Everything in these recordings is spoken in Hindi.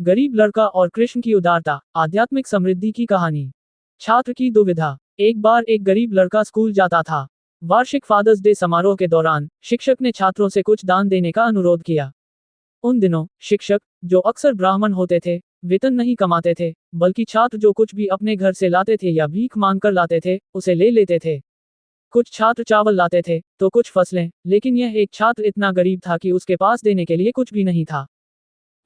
गरीब लड़का और कृष्ण की उदारता, आध्यात्मिक समृद्धि की कहानी। छात्र की दुविधा। एक बार एक गरीब लड़का स्कूल जाता था। वार्षिक फादर्स डे समारोह के दौरान शिक्षक ने छात्रों से कुछ दान देने का अनुरोध किया। उन दिनों शिक्षक, जो अक्सर ब्राह्मण होते थे, वेतन नहीं कमाते थे, बल्कि छात्र जो कुछ भी अपने घर से लाते थे या भीख मांगकर लाते थे, उसे ले लेते थे। कुछ छात्र चावल लाते थे, तो कुछ फसलें, लेकिन यह एक छात्र इतना गरीब था कि उसके पास देने के लिए कुछ भी नहीं था।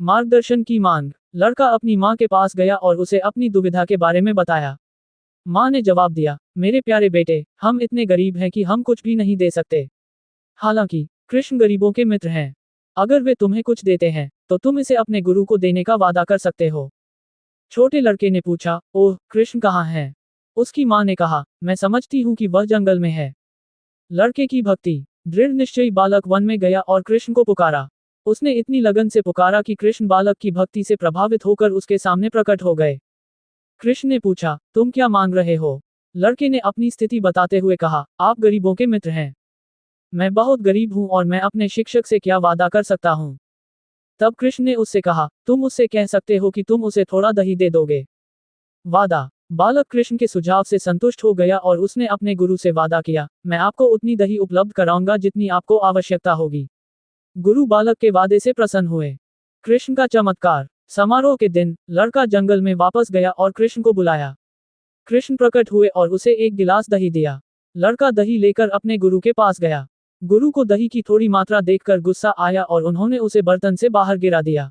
मार्गदर्शन की मांग। लड़का अपनी माँ के पास गया और उसे अपनी दुविधा के बारे में बताया। माँ ने जवाब दिया, मेरे प्यारे बेटे, हम इतने गरीब हैं कि हम कुछ भी नहीं दे सकते। हालांकि कृष्ण गरीबों के मित्र हैं। अगर वे तुम्हें कुछ देते हैं, तो तुम इसे अपने गुरु को देने का वादा कर सकते हो। छोटे लड़के ने पूछा, ओह, कृष्ण कहाँ है? उसकी माँ ने कहा, मैं समझती हूँ कि वह जंगल में है। लड़के की भक्ति। दृढ़ निश्चयी बालक वन में गया और कृष्ण को पुकारा। उसने इतनी लगन से पुकारा कि कृष्ण बालक की भक्ति से प्रभावित होकर उसके सामने प्रकट हो गए। कृष्ण ने पूछा, तुम क्या मांग रहे हो? लड़के ने अपनी स्थिति बताते हुए कहा, आप गरीबों के मित्र हैं। मैं बहुत गरीब हूँ और मैं अपने शिक्षक से क्या वादा कर सकता हूँ? तब कृष्ण ने उससे कहा, तुम उससे कह सकते हो कि तुम उसे थोड़ा दही दे दोगे। वादा। बालक कृष्ण के सुझाव से संतुष्ट हो गया और उसने अपने गुरु से वादा किया, मैं आपको उतनी दही उपलब्ध कराऊंगा जितनी आपको आवश्यकता होगी। गुरु बालक के वादे से प्रसन्न हुए। कृष्ण का चमत्कार। समारोह के दिन लड़का जंगल में वापस गया और कृष्ण को बुलाया। कृष्ण प्रकट हुए और उसे एक गिलास दही दिया। लड़का दही लेकर अपने गुरु के पास गया। गुरु को दही की थोड़ी मात्रा देखकर गुस्सा आया और उन्होंने उसे बर्तन से बाहर गिरा दिया।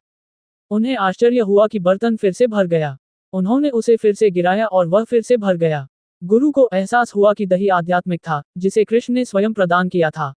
उन्हें आश्चर्य हुआ कि बर्तन फिर से भर गया। उन्होंने उसे फिर से गिराया और वह फिर से भर गया। गुरु को एहसास हुआ कि दही आध्यात्मिक था, जिसे कृष्ण ने स्वयं प्रदान किया था।